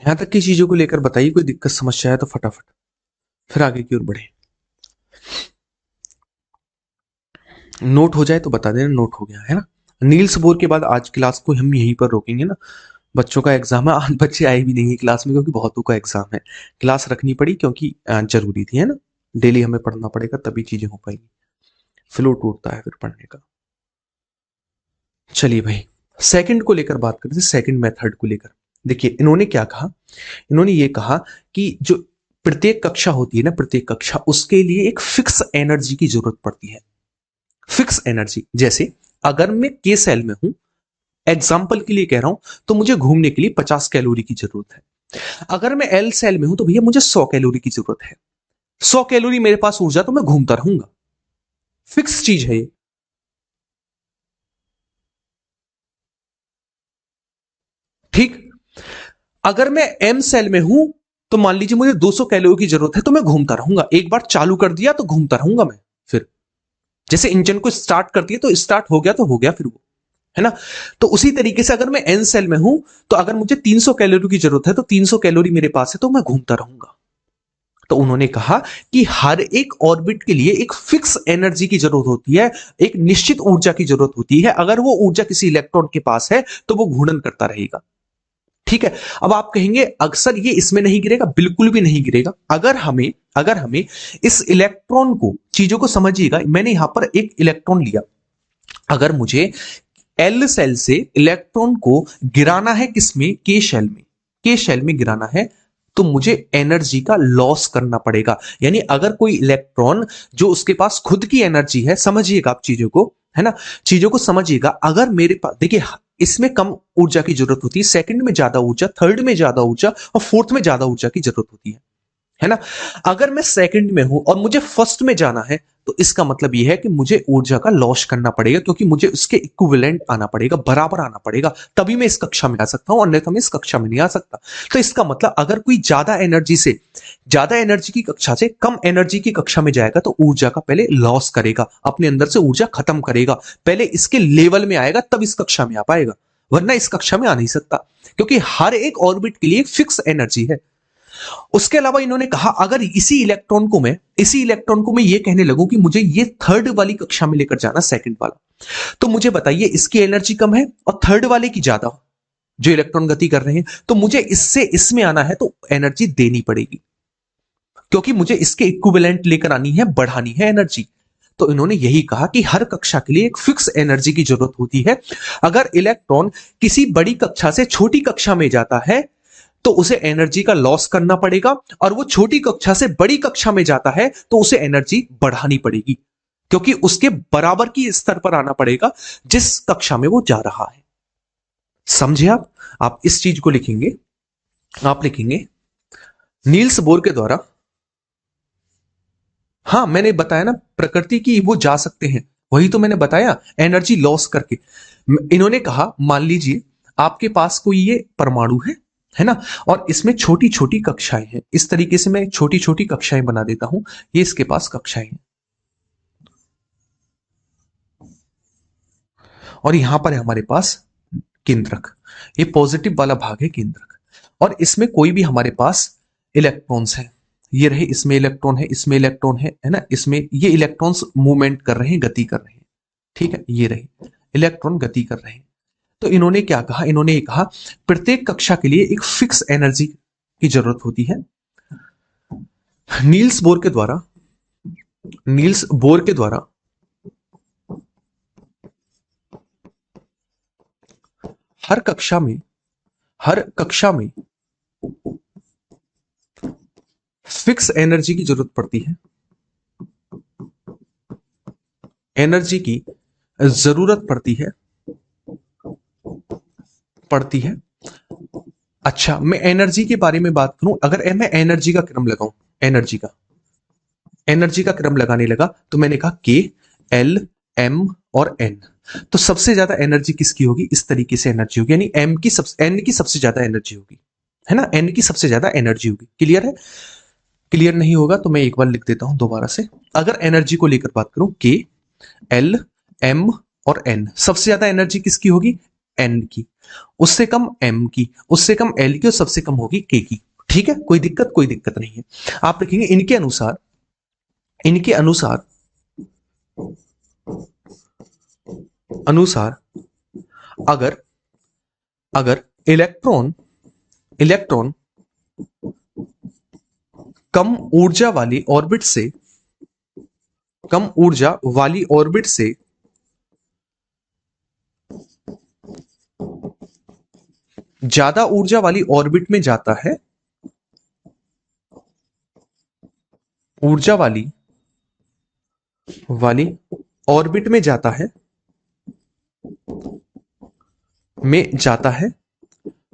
यहां तक की चीजों को लेकर बताइए, कोई दिक्कत समस्या है तो फटाफट, फिर आगे की ओर बढ़े। नोट हो जाए तो बता देना नोट हो गया है ना। नील्स बोर के बाद आज क्लास को हम यहीं पर रोकेंगे ना, बच्चों का एग्जाम है, आज बच्चे आए भी नहीं है क्लास में क्योंकि बहुतों का एग्जाम है। क्लास रखनी पड़ी क्योंकि जरूरी थी, है ना, डेली हमें पढ़ना पड़ेगा तभी चीजें हो पाएंगी, फ्लो टूटता है फिर पढ़ने का। चलिए भाई, सेकंड को लेकर बात करते हैं, सेकंड मेथड को लेकर। देखिए इन्होंने क्या कहा, इन्होंने ये कहा कि जो प्रत्येक कक्षा होती है ना, प्रत्येक कक्षा उसके लिए एक फिक्स एनर्जी की जरूरत पड़ती है। फिक्स एनर्जी, जैसे अगर मैं के सेल में हूं, एग्जाम्पल के लिए कह रहा हूं, तो मुझे घूमने के लिए 50 कैलोरी की जरूरत है। अगर मैं एल सेल में हूं तो भैया मुझे 100 कैलोरी की जरूरत है। 100 कैलोरी मेरे पास ऊर्जा, तो मैं घूमता रहूंगा, फिक्स चीज है ये। ठीक, अगर मैं एम सेल में हूं तो मान लीजिए मुझे 200 कैलोरी की जरूरत है, तो मैं घूमता रहूंगा, एक बार चालू कर दिया तो घूमता रहूंगा मैं। फिर जैसे इंजन को स्टार्ट कर दिया तो स्टार्ट हो गया तो हो गया फिर वो, है ना। तो उसी तरीके से अगर मैं एन सेल में हूं तो अगर मुझे 300 कैलोरी की जरूरत है तो 300 कैलोरी मेरे पास है, तो मैं घूमता रहूंगा। तो उन्होंने कहा कि हर एक ऑर्बिट के लिए एक फिक्स एनर्जी की जरूरत होती है, एक निश्चित ऊर्जा की जरूरत होती है। अगर वो ऊर्जा किसी इलेक्ट्रॉन के पास है तो वो घूर्णन करता रहेगा। ठीक है, अब आप कहेंगे अक्सर ये इसमें नहीं गिरेगा, बिल्कुल भी नहीं गिरेगा। अगर हमें इस इलेक्ट्रॉन को, चीजों को समझिएगा, मैंने यहां पर एक इलेक्ट्रॉन लिया, अगर मुझे एल सेल से इलेक्ट्रॉन को गिराना है किसमें, के शेल में, के शेल में गिराना है, तो मुझे एनर्जी का लॉस करना पड़ेगा। यानी अगर कोई इलेक्ट्रॉन जो उसके पास खुद की एनर्जी है, समझिएगा आप चीजों को, है ना, चीजों को समझिएगा। अगर मेरे पास, देखिए, इसमें कम ऊर्जा की जरूरत होती है, सेकंड में ज्यादा ऊर्जा, थर्ड में ज्यादा ऊर्जा और फोर्थ में ज्यादा ऊर्जा की जरूरत होती है ना। अगर मैं सेकंड में हूं और मुझे फर्स्ट में जाना है, तो इसका मतलब यह है कि मुझे ऊर्जा का लॉस करना पड़ेगा, क्योंकि मुझे उसके इक्विवेलेंट आना पड़ेगा, बराबर आना पड़ेगा, तभी मैं इस कक्षा में आ सकता हूं, अन्यथा मैं इस कक्षा में नहीं आ सकता। तो इसका मतलब अगर कोई ज्यादा एनर्जी की कक्षा से कम एनर्जी की कक्षा में जाएगा, तो ऊर्जा का पहले लॉस करेगा, अपने अंदर से ऊर्जा खत्म करेगा, पहले इसके लेवल में आएगा, तब इस कक्षा में आ पाएगा, वरना इस कक्षा में आ नहीं सकता, क्योंकि हर एक ऑर्बिट के लिए फिक्स एनर्जी है। उसके अलावा इन्होंने कहा, अगर इसी इलेक्ट्रॉन को मैं ये कहने लगूं कि मुझे ये थर्ड वाली कक्षा में लेकर जाना, सेकंड वाला, तो मुझे बताइए इसकी एनर्जी कम है और थर्ड वाले की ज्यादा हो, जो इलेक्ट्रॉन गति कर रहे हैं, तो मुझे इससे इसमें आना है तो एनर्जी देनी पड़ेगी, क्योंकि मुझे इसके इक्विवेलेंट लेकर आनी है, बढ़ानी है एनर्जी। तो इन्होंने यही कहा कि हर कक्षा के लिए एक फिक्स एनर्जी की जरूरत होती है। अगर इलेक्ट्रॉन किसी बड़ी कक्षा से छोटी कक्षा में जाता है, तो उसे एनर्जी का लॉस करना पड़ेगा, और वो छोटी कक्षा से बड़ी कक्षा में जाता है तो उसे एनर्जी बढ़ानी पड़ेगी, क्योंकि उसके बराबर की स्तर पर आना पड़ेगा जिस कक्षा में वो जा रहा है। समझे आप इस चीज को लिखेंगे, आप लिखेंगे नील्स बोर के द्वारा, हाँ मैंने बताया ना, प्रकृति की वो जा सकते हैं, वही तो मैंने बताया, एनर्जी लॉस करके। इन्होंने कहा, मान लीजिए आपके पास कोई ये परमाणु है ना, और इसमें छोटी छोटी कक्षाएं हैं, इस तरीके से मैं छोटी छोटी कक्षाएं बना देता हूं, ये इसके पास कक्षाएं हैं, और यहां पर है हमारे पास केंद्रक, ये पॉजिटिव वाला भाग है केंद्रक, और इसमें कोई भी हमारे पास इलेक्ट्रॉन्स हैं, ये रहे, इसमें इलेक्ट्रॉन है, इसमें इलेक्ट्रॉन है ना, इसमें ये इलेक्ट्रॉन्स मूवमेंट कर रहे हैं, गति कर रहे हैं, ठीक है, ये रहे इलेक्ट्रॉन गति कर रहे हैं। तो इन्होंने क्या कहा, इन्होंने ये कहा प्रत्येक कक्षा के लिए एक फिक्स एनर्जी की जरूरत होती है। नील्स बोर के द्वारा हर कक्षा में फिक्स एनर्जी की जरूरत पड़ती है, एनर्जी की जरूरत पड़ती है। अच्छा, मैं एनर्जी के बारे में बात करूं, अगर मैं एनर्जी का क्रम लगाऊं, एनर्जी का क्रम लगाने लगा, तो मैंने कहा के, एल, एम और एन। तो सबसे ज्यादा एनर्जी किसकी होगी, इस तरीके से एनर्जी होगी, यानी एन की सबसे ज्यादा एनर्जी होगी, है ना, एन की सबसे ज्यादा एनर्जी होगी। क्लियर है? क्लियर नहीं होगा तो मैं एक बार लिख देता हूं दोबारा से। अगर एनर्जी को लेकर बात करूं, के, एल, एम और एन, सबसे ज्यादा एनर्जी किसकी होगी, एन की, उससे कम एम की, उससे कम एल की, और सबसे कम होगी के की। ठीक है, कोई दिक्कत नहीं है। आप लिखेंगे इनके अनुसार अनुसार अगर अगर इलेक्ट्रॉन इलेक्ट्रॉन कम ऊर्जा वाली ऑर्बिट से ज्यादा ऊर्जा वाली ऑर्बिट में जाता है, ऊर्जा वाली ऑर्बिट में जाता है,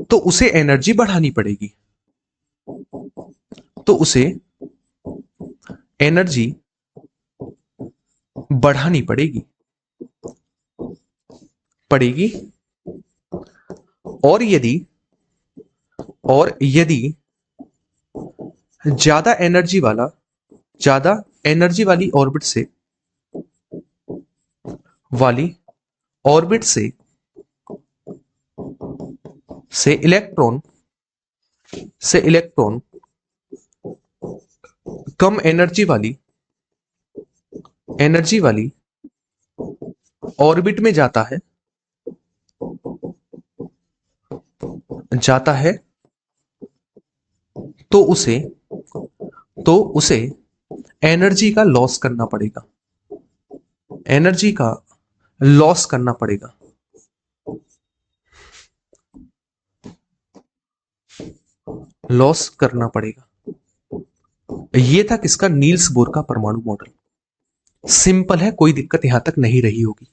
तो उसे एनर्जी बढ़ानी पड़ेगी, तो उसे एनर्जी बढ़ानी पड़ेगी। और यदि ज्यादा एनर्जी वाली ऑर्बिट से इलेक्ट्रॉन कम एनर्जी वाली ऑर्बिट में जाता है, तो उसे एनर्जी का लॉस करना पड़ेगा, एनर्जी का लॉस करना पड़ेगा। लॉस करना पड़ेगा। ये था किसका? नील्स बोर का परमाणु मॉडल। सिंपल है, कोई दिक्कत यहां तक नहीं रही होगी।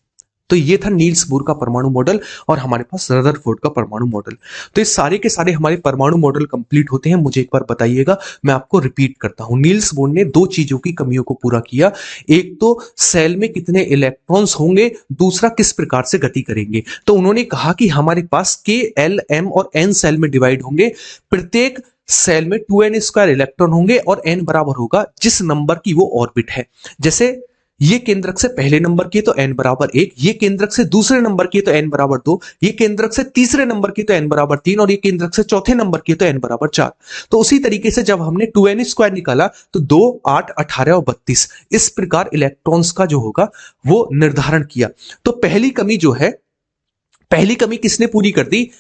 तो ये था नील्स बोर का परमाणु मॉडल और हमारे पास रदरफोर्ड का परमाणु मॉडल। तो ये सारे के सारे हमारे परमाणु मॉडल कंप्लीट होते हैं। मुझे एक बार बताइएगा, मैं आपको रिपीट करता हूं। नील्स बोर ने दो चीजों की कमियों को पूरा किया। एक तो सेल में कितने इलेक्ट्रॉन्स होंगे, दूसरा किस प्रकार से गति करेंगे। तो उन्होंने कहा कि हमारे पास के, एल, एम और एन सेल में डिवाइड होंगे। प्रत्येक सेल में 2n² इलेक्ट्रॉन होंगे और n बराबर होगा जिस नंबर की वो ऑर्बिट है। जैसे ये केंद्रक से पहले नंबर की तो n बराबर 1, ये केंद्रक से दूसरे नंबर की तो n बराबर 2, ये केंद्रक से तीसरे नंबर की तो n बराबर 3 और ये केंद्रक से चौथे नंबर की तो n बराबर 4। तो उसी तरीके से जब हमने 2n² निकाला तो 2, 8, 18 और 32 इस प्रकार इलेक्ट्रॉन्स का जो होगा वो निर्धारण किया। तो पहली कमी जो है, पहली कमी किसने पूरी कर दी?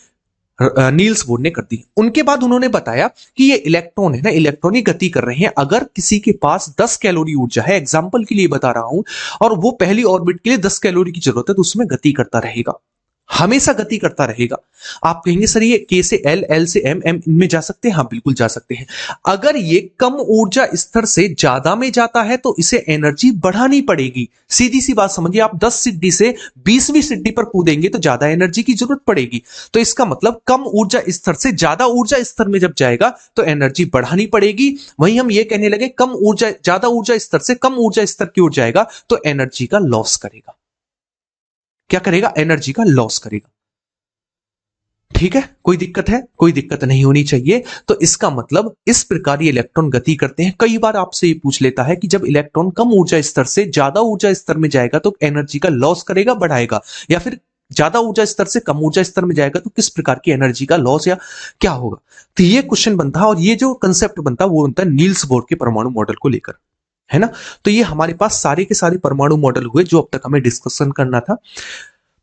नील्स बोर ने कर दी। उनके बाद उन्होंने बताया कि ये इलेक्ट्रॉन है ना, इलेक्ट्रॉनिक गति कर रहे हैं। अगर किसी के पास 10 कैलोरी ऊर्जा है, एग्जांपल के लिए बता रहा हूं, और वो पहली ऑर्बिट के लिए 10 कैलोरी की जरूरत है, तो उसमें गति करता रहेगा, हमेशा गति करता रहेगा। आप कहेंगे सर ये के से एल, एल से एम, एम इनमें जा सकते हैं? हाँ बिल्कुल जा सकते हैं। अगर ये कम ऊर्जा स्तर से ज्यादा में जाता है तो इसे एनर्जी बढ़ानी पड़ेगी। सीधी सी बात समझिए, आप 10 सीढ़ी से 20वीं सीढ़ी पर कूदेंगे तो ज्यादा एनर्जी की जरूरत पड़ेगी। तो इसका मतलब कम ऊर्जा स्तर से ज्यादा ऊर्जा स्तर में जब जाएगा तो एनर्जी बढ़ानी पड़ेगी। वहीं हम ये कहने लगे कम ऊर्जा, ज्यादा ऊर्जा स्तर से कम ऊर्जा स्तर की ओर जाएगा तो एनर्जी का लॉस करेगा। क्या करेगा? एनर्जी का लॉस करेगा। ठीक है, कोई दिक्कत है? कोई दिक्कत नहीं होनी चाहिए। तो इसका मतलब इस प्रकार ये इलेक्ट्रॉन गति करते हैं। कई बार आपसे ये पूछ लेता है कि जब इलेक्ट्रॉन कम ऊर्जा स्तर से ज्यादा ऊर्जा स्तर में जाएगा तो एनर्जी का लॉस करेगा, बढ़ाएगा, या फिर ज्यादा ऊर्जा स्तर से कम ऊर्जा स्तर में जाएगा तो किस प्रकार की एनर्जी का लॉस या क्या होगा। तो ये क्वेश्चन बनता है और ये जो कंसेप्ट बनता है वो बनता है नील्स बोर के परमाणु मॉडल को लेकर, है ना। तो ये हमारे पास सारे के सारे परमाणु मॉडल हुए जो अब तक हमें डिस्कशन करना था।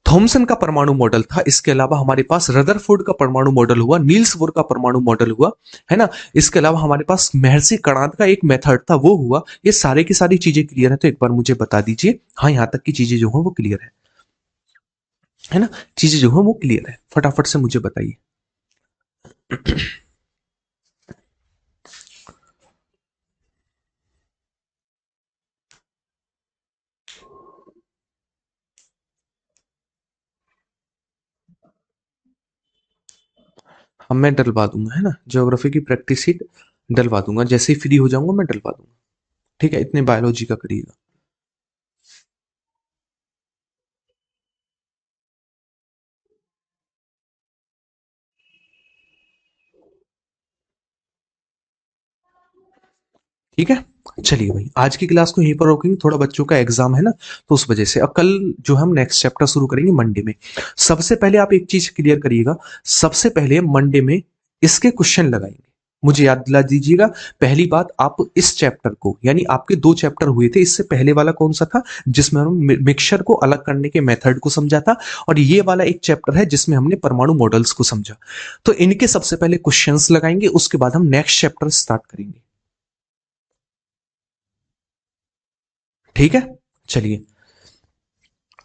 थॉमसन का परमाणु मॉडल था, इसके अलावा हमारे पास रदरफोर्ड का परमाणु मॉडल हुआ, नील्स बोर का परमाणु मॉडल हुआ, है ना। इसके अलावा हमारे पास महर्षि कर्णाद का एक मेथड था वो हुआ। ये सारे की सारी चीजें क्लियर है तो एक बार मुझे बता दीजिए। हाँ, यहां तक की चीजें जो है वो क्लियर है ना। चीजें जो है वो क्लियर है, फटाफट से मुझे बताइए। हम मैं डलवा दूंगा, है ना, ज्योग्राफी की प्रैक्टिस शीट डलवा दूंगा, जैसे ही फ्री हो जाऊंगा मैं डलवा दूंगा। ठीक है, इतने बायोलॉजी का करिएगा। ठीक है, चलिए भाई आज की क्लास को यहीं पर रोकेंगे, थोड़ा बच्चों का एग्जाम है ना तो उस वजह से। अब कल जो हम नेक्स्ट चैप्टर शुरू करेंगे मंडे में। सबसे पहले आप एक चीज क्लियर करिएगा, सबसे पहले मंडे में इसके क्वेश्चन लगाएंगे। मुझे याद दिला दीजिएगा। पहली बात, आप इस चैप्टर को, यानी आपके 2 चैप्टर हुए थे, इससे पहले वाला कौन सा था जिसमें हम मिक्सचर को अलग करने के मेथड को समझा था, और ये वाला एक चैप्टर है जिसमें हमने परमाणु मॉडल्स को समझा। तो इनके सबसे पहले क्वेश्चंस लगाएंगे, उसके बाद हम नेक्स्ट चैप्टर स्टार्ट करेंगे। ठीक है, चलिए।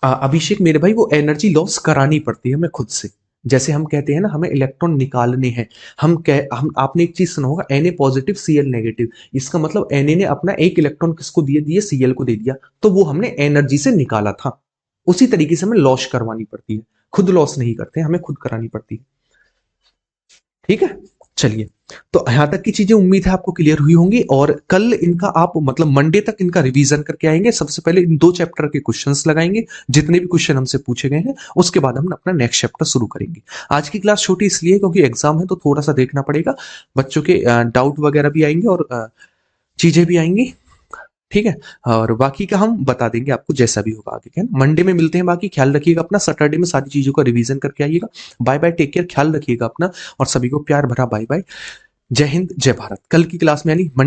अभिषेक मेरे भाई, वो एनर्जी लॉस करानी पड़ती है हमें खुद से। जैसे हम कहते हैं ना, हमें इलेक्ट्रॉन निकालने हैं। हम आपने एक चीज सुना होगा, Na पॉजिटिव Cl नेगेटिव। इसका मतलब Na ने अपना एक इलेक्ट्रॉन किसको दिए दिए Cl को दे दिया, तो वो हमने एनर्जी से निकाला था। उसी तरीके से हमें लॉस करवानी पड़ती है, खुद लॉस नहीं करते, हमें खुद करानी पड़ती है। ठीक है, चलिए। तो यहां तक की चीजें उम्मीद है आपको क्लियर हुई होंगी, और कल इनका आप मतलब मंडे तक इनका रिवीजन करके आएंगे। सबसे पहले इन 2 चैप्टर के क्वेश्चंस लगाएंगे, जितने भी क्वेश्चन हमसे पूछे गए हैं, उसके बाद हम अपना नेक्स्ट चैप्टर शुरू करेंगे। आज की क्लास छोटी इसलिए क्योंकि एग्जाम है तो थोड़ा सा देखना पड़ेगा, बच्चों के डाउट वगैरह भी आएंगे और चीजें भी आएंगी। ठीक है, और बाकी का हम बता देंगे आपको जैसा भी होगा आगे, है ना। मंडे में मिलते हैं, बाकी ख्याल रखिएगा अपना, सैटरडे में सारी चीजों का रिवीजन करके आइएगा। बाय बाय, टेक केयर, ख्याल रखिएगा अपना, और सभी को प्यार भरा बाय बाय। जय हिंद, जय भारत। कल की क्लास में यानी